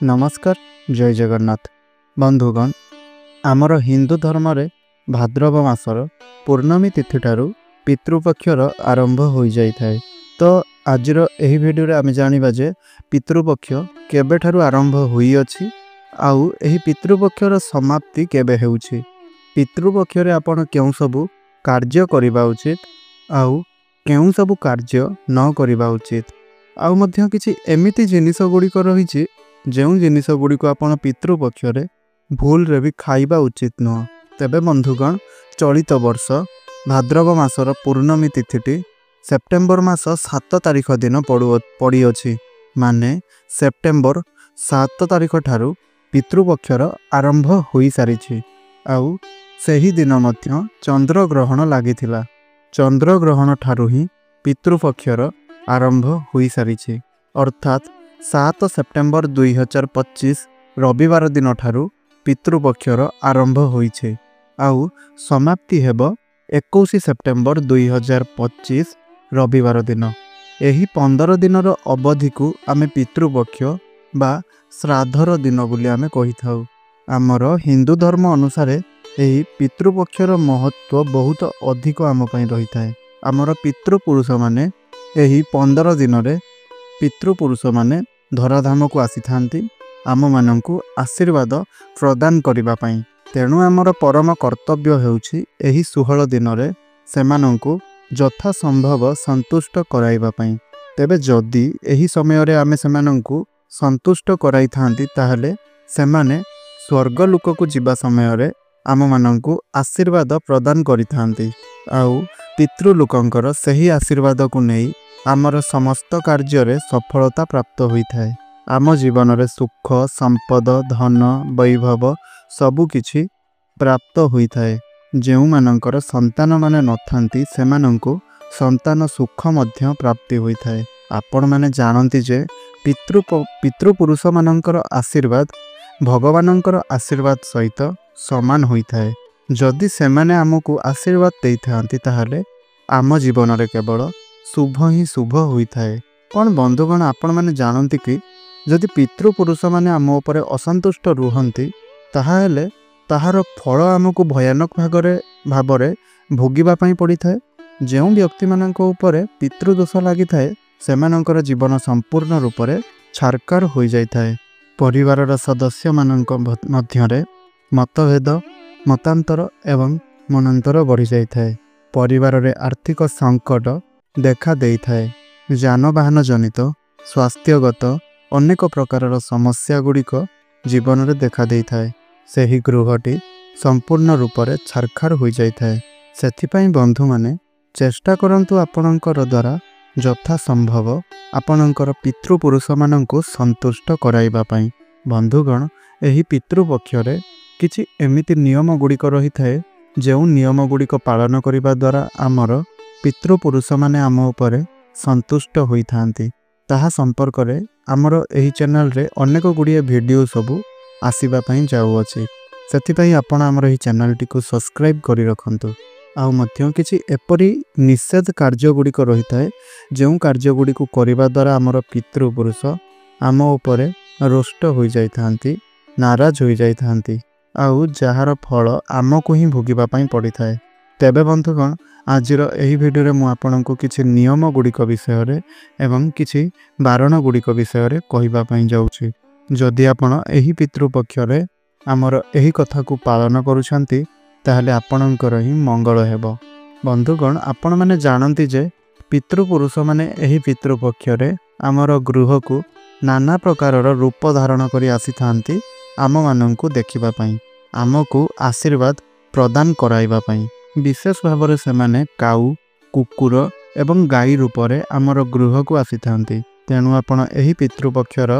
नमस्कार जय जगन्नाथ बंधुगण आमर हिंदू धर्म रे भाद्रव मासर पूर्णमी तिथि ठारू पितृपक्षर आरंभ हो जाई थाए। तो आजिर एही वीडियो रे आमे जानिबा जे पितृपक्ष केबे ठारू आरंभ होई अछि आउ एही पितृपक्षर समाप्ति केबे हेउछि। पितृपक्ष रे आपण केउ सबु कार्य करिबा उचित आउ केउ सबु कार्य न करिबा उचित। आउ मध्य किछि एमिति जिनिस गुडी को रहिछि जेउ जिनिस गुडी को आपण पितृपक्ष रे भूल रे भी खाइबा उचित न। तेबे बंधुगण चलित वर्ष भाद्रव मासर पूर्णमी तिथिटी सेप्टेम्बर मास 7 तारिख दिन पड़ी अछि। माने सेप्टेम्बर 7 तारिख ठारू पितृपक्षर आरंभ होई सारिछि। आउ सेही दिन मध्य चंद्र ग्रहण लागिथिला। चंद्र ग्रहण ठारू ही पितृपक्षर आरंभ होई सारिछि। अर्थात 7 सेप्टेम्बर 2025 रविवार दिन ठारू पितृपक्षर आरंभ होईछे आउ समाप्ति हेबो 21 सेप्टेम्बर 2025 रविवार दिन। एही 15 दिनर अवधि को आमे पितृपक्ष बा श्राद्धर दिन बोली आमे कहि थाउ। आमर हिंदू धर्म अनुसार एही पितृपक्षर महत्व बहुत अधिक आम पई रही थाए। आमर पितृपुरुष माने एही 15 दिन रे पितृपुरुष माने धराधाम को आसी थांती आम मानंकु आशीर्वाद प्रदान करिबा पई। तेणु आमर परम कर्तव्य हेउछि एही 16 दिन रे सेमानंकु यथा संभव संतुष्ट कराइबा पई। तेबे जदि एही समय रे आमे सेमानंकु संतुष्ट कराई थांती ताहले सेमाने स्वर्ग लोक को जिबा समय रे आम मानंकु आशीर्वाद प्रदान करि थांती आउ पितृलोकंकर सही आशीर्वाद को नेई आमर समस्त कार्य रे सफलता प्राप्त होई थाए। आम जीवन रे सुख संपद धन वैभव सबु किछि प्राप्त होई थाए। जेउ मानंकर संतान माने नथांती सेमानंकु संतान सुख मध्य प्राप्ति होई थाए। आपण माने जानंती जे पितृपुरुष मानंकर आशीर्वाद भगवानंकर आशीर्वाद सहित समान होई थाए। जदि सेमाने आमको आशीर्वाद देई थांती ताहले आम जीवन रे केवल शुभ ही शुभ होई थाए। पण बंधुगण आपण माने जानंती कि जदि पितृपुरुष माने आम उपरे असंतुष्ट रुहंती ताहाले ताहार फल आमको भयानक भावरे भोगिबा पई पड़ी थाए। जेउ व्यक्ति मानक उपरे पितृदोष लागि थाए सेमानंकर जीवन संपूर्ण रूप रे छारकार होई जाय थाए। परिवारर सदस्य मानक मध्यरे मतभेद मतांतर एवं मनांतर बढ़ी जाय थाए। परिवार रे आर्थिक संकट देखा देई थाए। जानवाहन जनित स्वास्थ्यगत अनेक प्रकारर समस्या गुड़िक जीवन रे देखा देई थाए। सेही गृहटी संपूर्ण रूप रे छारखार होई जाय थाए। सेथिपई बंधु माने चेष्टा करंतु आपणकर द्वारा यथा संभव आपणकर पितृपुरुष मानंकु संतुष्ट कराइबा पई। बंधुगण एही पितृपक्ष रे किछि एमिति नियम गुड़िक रही थाए जेउ नियम गुड़िक पालन करिबा द्वारा आमर पितृपुरुष माने आम उपरे संतुष्ट होई थांती। ताहा संपर्क रे आमर एही चैनल रे अनेक गुड़िए वीडियो सबु आसीबा पई जाउ अछि। सेथिपई आपण आमर एही चैनल टी को सब्सक्राइब करि रखंतु। आउ मध्य किछि एपरि निषेध कार्य गुड़िक रही थाए जेउ कार्य गुड़िक करिबा द्वारा आमर पितृपुरुष आम उपरे रोष्ट होई जाय थांती नाराज होई जाय थांती आउ जहार फल आमको ही भोगिबा पई पड़ी थाए। तेबे बंधुगण आजिर एही वीडियो रे मु आपनको किछि नियम गुड़िक विषय रे एवं किछि बारण गुड़िक विषय रे कहिबा पई जाउछि। जदि आपण एही पितृपक्ष रे आमर एही कथा को पालन करूछंती ताहले आपणकर ही मंगल हेबो। बंधुगण आपण माने जानंती जे पितृपुरुष माने एही पितृपक्ष रे आमर गृह को नाना प्रकारर रूप धारण करी आसी थांती आम मानंकु देखिबा पई आमको आशीर्वाद प्रदान कराइबा पई। विशेष भाव से माने काऊ कुकुर एवं गाई रूप रे आमर गृह को आसी थांती। तेणु आपण एही पितृपक्षर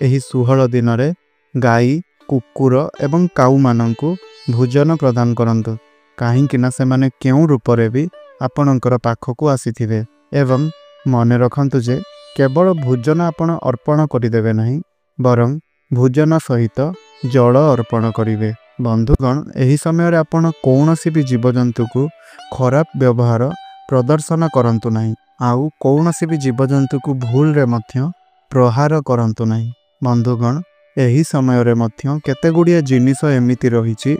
एही 16 दिन रे गाई कुकुर एवं काऊ मानंकु भोजन प्रदान करंतु। काहींकिना से माने केउ रूप रे भी आपणकर पाखकु आसीथिबे। एवं मने रखंतु जे केवल भोजन आपण अर्पण करिदेबे नहीं बरं भोजन सहित जल अर्पण करिवे। बंधुगण एही समय रे आपण कौनसी भी जीवजंतु को खराब व्यवहार प्रदर्शन करंतु नहीं आउ कौनसी भी जीवजंतु को भूल रे मध्य प्रहार करंतु नहीं। बंधुगण ଏହି ସମୟରେ ମଧ୍ୟ କେତେଗୁଡ଼ିଏ ଜିନିଷ ଏମିତି ରହିଛି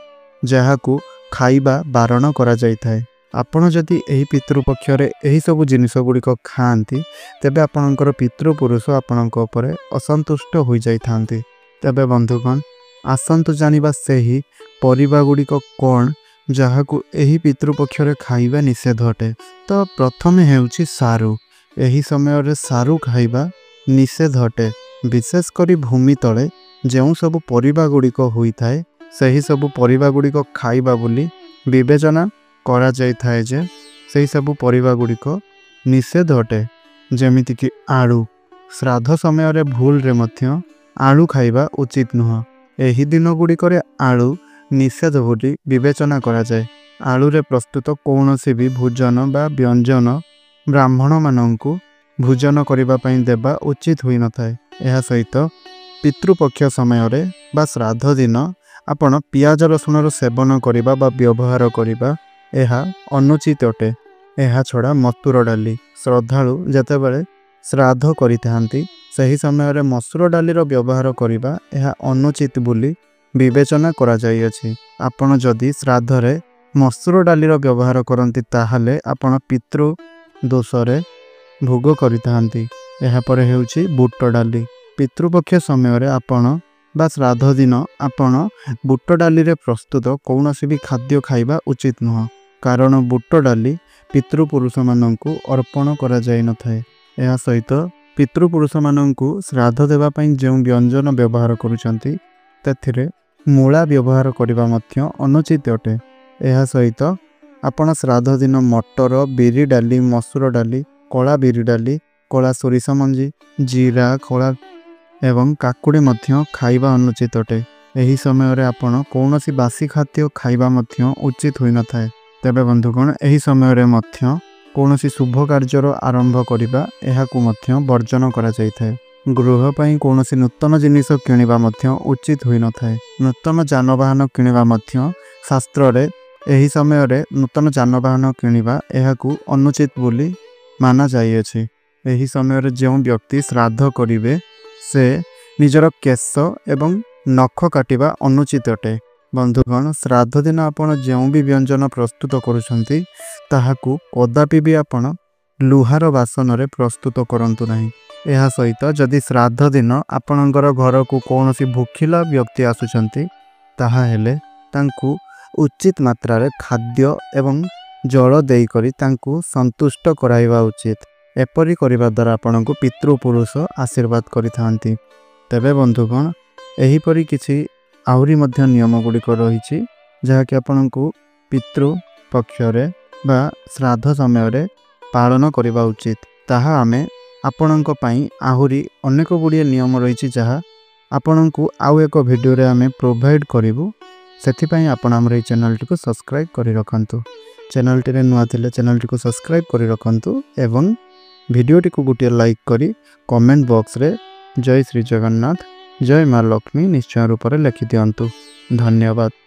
ଯାହାକୁ ଖାଇବା ବାରଣ କରାଯାଇଥାଏ। ଆପଣ ଯଦି ଏହି ପିତୃପକ୍ଷରେ ଏହିସବୁ ଜିନିଷ ଗୁଡ଼ିକ ଖାଆନ୍ତି ତେବେ ଆପଣଙ୍କର ପିତୃପୁରୁଷ ଆପଣଙ୍କ ଉପରେ ଅସନ୍ତୁଷ୍ଟ ହୋଇଯାଇଥାନ୍ତି। ତେବେ ବନ୍ଧୁଗଣ, ଆସନ୍ତୁ ଜାଣିବା ସେହି ପରିବା ଗୁଡ଼ିକ କ'ଣ ଯାହାକୁ ଏହି ପିତୃପକ୍ଷରେ ଖାଇବା ନିଷେଧ ଅଟେ। ତ ପ୍ରଥମେ ହେଉଛି ସାରୁ। ଏହି ସମୟରେ ସାରୁ ଖାଇବା ନିଷେଧ ଅଟେ। ବିଶେଷ କରି ଭୂମି ତଳେ ଯେଉଁ ସବୁ ପରିବା ଗୁଡ଼ିକ ହୋଇଥାଏ ସେହି ସବୁ ପରିବା ଗୁଡ଼ିକ ଖାଇବା ବୋଲି ବିବେଚନା କରାଯାଇଥାଏ ଯେ ସେହି ସବୁ ପରିବା ଗୁଡ଼ିକ ନିଷେଧ ଅଟେ। ଯେମିତିକି ଆଳୁ। ଶ୍ରାଦ୍ଧ ସମୟରେ ଭୁଲରେ ମଧ୍ୟ ଆଳୁ ଖାଇବା ଉଚିତ ନୁହଁ। ଏହି ଦିନ ଗୁଡ଼ିକରେ ଆଳୁ ନିଷେଧ ବୋଲି ବିବେଚନା କରାଯାଏ। ଆଳୁରେ ପ୍ରସ୍ତୁତ କୌଣସି ବି ଭୋଜନ ବା ବ୍ୟଞ୍ଜନ ବ୍ରାହ୍ମଣମାନଙ୍କୁ ଭୋଜନ କରିବା ପାଇଁ ଦେବା ଉଚିତ ହୋଇନଥାଏ। ଏହା ସହିତ ପିତୃପକ୍ଷ ସମୟରେ ବା ଶ୍ରାଦ୍ଧ ଦିନ ଆପଣ ପିଆଜ ରସୁଣର ସେବନ କରିବା ବା ବ୍ୟବହାର କରିବା ଏହା ଅନୁଚିତ ଅଟେ। ଏହା ଛଡ଼ା ମସୁର ଡାଲି। ଶ୍ରଦ୍ଧାଳୁ ଯେତେବେଳେ ଶ୍ରାଦ୍ଧ କରିଥାନ୍ତି ସେହି ସମୟରେ ମସୁର ଡାଲିର ବ୍ୟବହାର କରିବା ଏହା ଅନୁଚିତ ବୋଲି ବିବେଚନା କରାଯାଇଅଛି। ଆପଣ ଯଦି ଶ୍ରାଦ୍ଧରେ ମସୁର ଡାଲିର ବ୍ୟବହାର କରନ୍ତି ତାହେଲେ ଆପଣ ପିତୃ ଦୋଷରେ ଭୋଗ କରିଥାନ୍ତି। ଏହାପରେ ହେଉଛି ବୁଟ ଡାଲି। ପିତୃପକ୍ଷ ସମୟରେ ଆପଣ ବା ଶ୍ରାଦ୍ଧ ଦିନ ଆପଣ ବୁଟ ଡାଲିରେ ପ୍ରସ୍ତୁତ କୌଣସି ବି ଖାଦ୍ୟ ଖାଇବା ଉଚିତ ନୁହଁ। କାରଣ ବୁଟ ଡାଲି ପିତୃପୁରୁଷମାନଙ୍କୁ ଅର୍ପଣ କରାଯାଇନଥାଏ। ଏହା ସହିତ ପିତୃପୁରୁଷମାନଙ୍କୁ ଶ୍ରାଦ୍ଧ ଦେବା ପାଇଁ ଯେଉଁ ବ୍ୟଞ୍ଜନ ବ୍ୟବହାର କରୁଛନ୍ତି ସେଥିରେ ମୂଳା ବ୍ୟବହାର କରିବା ମଧ୍ୟ ଅନୁଚିତ ଅଟେ। ଏହା ସହିତ ଆପଣ ଶ୍ରାଦ୍ଧ ଦିନ ମଟର, ବିରି ଡାଲି, ମସୁର ଡାଲି, କଳା ବିରି ଡାଲି, କଳା ସୋରିଷ ମଞ୍ଜି, ଜିରା, କଳା ଏବଂ କାକୁଡ଼ି ମଧ୍ୟ ଖାଇବା ଅନୁଚିତ ଅଟେ। ଏହି ସମୟରେ ଆପଣ କୌଣସି ବାସି ଖାଦ୍ୟ ଖାଇବା ମଧ୍ୟ ଉଚିତ ହୋଇନଥାଏ। ତେବେ ବନ୍ଧୁଗଣ, ଏହି ସମୟରେ ମଧ୍ୟ କୌଣସି ଶୁଭ କାର୍ଯ୍ୟର ଆରମ୍ଭ କରିବା ଏହାକୁ ମଧ୍ୟ ବର୍ଜନ କରାଯାଇଥାଏ। ଗୃହ ପାଇଁ କୌଣସି ନୂତନ ଜିନିଷ କିଣିବା ମଧ୍ୟ ଉଚିତ ହୋଇନଥାଏ। ନୂତନ ଯାନବାହନ କିଣିବା ମଧ୍ୟ ଶାସ୍ତ୍ରରେ ଏହି ସମୟରେ ନୂତନ ଯାନବାହନ କିଣିବା ଏହାକୁ ଅନୁଚିତ ବୋଲି ମାନା ଯାଇଅଛି। ଏହି ସମୟରେ ଯେଉଁ ବ୍ୟକ୍ତି ଶ୍ରାଦ୍ଧ କରିବେ ସେ ନିଜର କେଶ ଏବଂ ନଖ କାଟିବା ଅନୁଚିତ ଅଟେ। ବନ୍ଧୁଗଣ, ଶ୍ରାଦ୍ଧ ଦିନ ଆପଣ ଯେଉଁ ବି ବ୍ୟଞ୍ଜନ ପ୍ରସ୍ତୁତ କରୁଛନ୍ତି ତାହାକୁ କଦାପି ବି ଆପଣ ଲୁହାର ବାସନରେ ପ୍ରସ୍ତୁତ କରନ୍ତୁ ନାହିଁ। ଏହା ସହିତ ଯଦି ଶ୍ରାଦ୍ଧ ଦିନ ଆପଣଙ୍କର ଘରକୁ କୌଣସି ଭୋକିଲା ବ୍ୟକ୍ତି ଆସୁଛନ୍ତି ତାହେଲେ ତାଙ୍କୁ ଉଚିତ ମାତ୍ରାରେ ଖାଦ୍ୟ ଏବଂ ଜଳ ଦେଇକରି ତାଙ୍କୁ ସନ୍ତୁଷ୍ଟ କରାଇବା ଉଚିତ। ଏପରି କରିବା ଦ୍ୱାରା ଆପଣଙ୍କୁ ପିତୃପୁରୁଷ ଆଶୀର୍ବାଦ କରିଥାନ୍ତି। ତେବେ ବନ୍ଧୁଗଣ, ଏହିପରି କିଛି ଆହୁରି ମଧ୍ୟ ନିୟମ ଗୁଡ଼ିକ ରହିଛି ଯାହାକି ଆପଣଙ୍କୁ ପିତୃ ପକ୍ଷରେ ବା ଶ୍ରାଦ୍ଧ ସମୟରେ ପାଳନ କରିବା ଉଚିତ। ତାହା ଆମେ ଆପଣଙ୍କ ପାଇଁ ଆହୁରି ଅନେକ ଗୁଡ଼ିଏ ନିୟମ ରହିଛି ଯାହା ଆପଣଙ୍କୁ ଆଉ ଏକ ଭିଡ଼ିଓରେ ଆମେ ପ୍ରୋଭାଇଡ଼ କରିବୁ। ସେଥିପାଇଁ ଆପଣ ଆମର ଏହି ଚ୍ୟାନେଲଟିକୁ ସବସ୍କ୍ରାଇବ୍ କରି ରଖନ୍ତୁ। ଚ୍ୟାନେଲଟିରେ ନୂଆ ଥିଲେ ଚ୍ୟାନେଲଟିକୁ ସବସ୍କ୍ରାଇବ୍ କରି ରଖନ୍ତୁ ଏବଂ ଭିଡ଼ିଓଟିକୁ ଗୋଟିଏ ଲାଇକ୍ କରି କମେଣ୍ଟ ବକ୍ସରେ ଜୟ ଶ୍ରୀ ଜଗନ୍ନାଥ, ଜୟ ମା ଲକ୍ଷ୍ମୀ ନିଶ୍ଚୟ ରୂପରେ ଲେଖିଦିଅନ୍ତୁ। ଧନ୍ୟବାଦ।